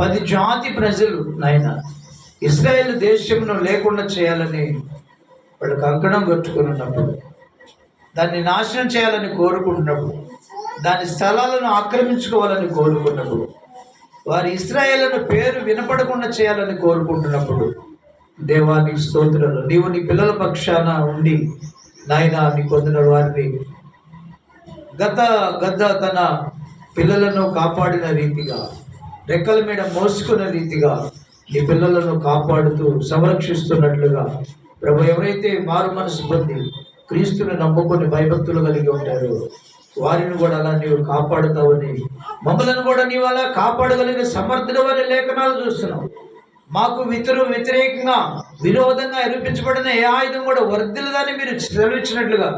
10 జాతి ప్రజలు నాయన ఇశ్రాయేలు దేశంను లేకుండా చేయాలని వాళ్ళు కంకణం కట్టుకుని ఉన్నప్పుడు, దాన్ని నాశనం చేయాలని కోరుకుంటున్నప్పుడు, దాని స్థలాలను ఆక్రమించుకోవాలని కోరుకున్నప్పుడు, వారి ఇశ్రాయేలును పేరు వినపడకుండా చేయాలని కోరుకుంటున్నప్పుడు, దేవానికి స్తోత్రాలు, నీవు నీ పిల్లల పక్షాన ఉండి నాయన నీ పొందిన వారిని గద్ద తన పిల్లలను కాపాడిన రీతిగా, రెక్కల మీద మోసుకున్న రీతిగా నీ పిల్లలను కాపాడుతూ సంరక్షిస్తున్నట్లుగా ప్రభు, ఎవరైతే మారు మనసు పొంది క్రీస్తుని నమ్ముకొని భయభక్తులు కలిగి ఉంటారో వారిని కూడా అలా నీవు కాపాడుతావని, మమ్మల్ని కూడా నీవు అలా కాపాడగలిగిన సమర్థుడు అనే లేఖనాలు చూస్తున్నాం. మాకు వ్యతిరేకంగా విరోధంగా నిరూపించబడిన ఏ ఆయుధం కూడా వర్ధిల్లదని మీరు సెలవిచ్చినట్లుగా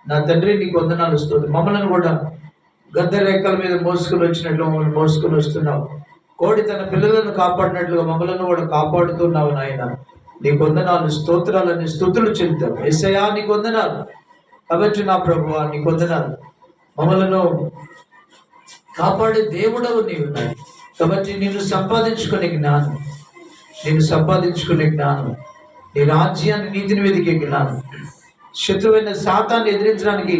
నా తండ్రి నీకు వందనాలు వస్తుంది. మమ్మల్ని కూడా గద్ద రేఖల మీద మోసుకుని వచ్చినట్లు మమ్మల్ని మోసుకుని వస్తున్నావు. కోడి తన పిల్లలను కాపాడినట్లుగా మమ్మల్ని కూడా కాపాడుతున్నావు నాయన. నీకు వందనాలు, స్తోత్రాలని స్తుతులు చెల్లుతాం. యేసయ్యా నీకు వందనాలు. కాబట్టి నా ప్రభువా నీకు వందనాలు. మమ్మలను కాపాడే దేవుడవు నీవు. కాబట్టి నిన్ను సంపాదించుకునే జ్ఞానం, నీ రాజ్యాన్ని, నీతిని వెతికే జ్ఞానం, శత్రువైన సాతాన్ని ఎదిరించడానికి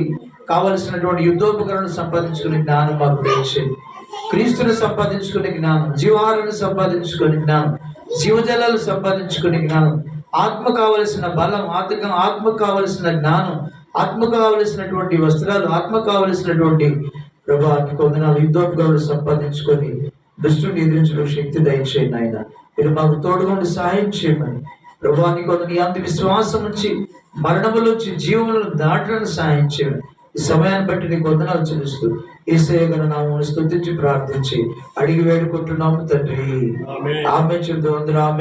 కావలసినటువంటి యుద్ధోపకరణను సంపాదించుకునే జ్ఞానం మాకు దయచేయండి. క్రీస్తుని సంపాదించుకునే జ్ఞానం, జీవాలను సంపాదించుకునే జ్ఞానం, జీవజలాలు సంపాదించుకునే జ్ఞానం, ఆత్మ కావలసిన బలం, ఆత్మ కావలసిన జ్ఞానం, ఆత్మ కావలసినటువంటి వస్త్రాలు, ఆత్మ కావలసినటువంటి ప్రభా నీకు వందనాలు. యుద్ధోపకరణలు సంపాదించుకొని దుష్టుని ఎదిరించడం శక్తి దయచేయండి ఆయన. మీరు మాకు తోడుగా ఉండి సహాయం చేయమని ప్రభా నీకు నీ అంత విశ్వాసం నుంచి మరణములోంచి జీవములను దాటడానికి సహాయం చేయమని ఈ సమయాన్ని బట్టి నీకు వందనాలు చెల్లిస్తూ యేసయ్య గారి నామమును స్తుతించి ప్రార్థించి అడిగి వేడుకుంటున్నాము తండ్రి. ఆమేన్. చెప్తూ అందరూ ఆమేన్.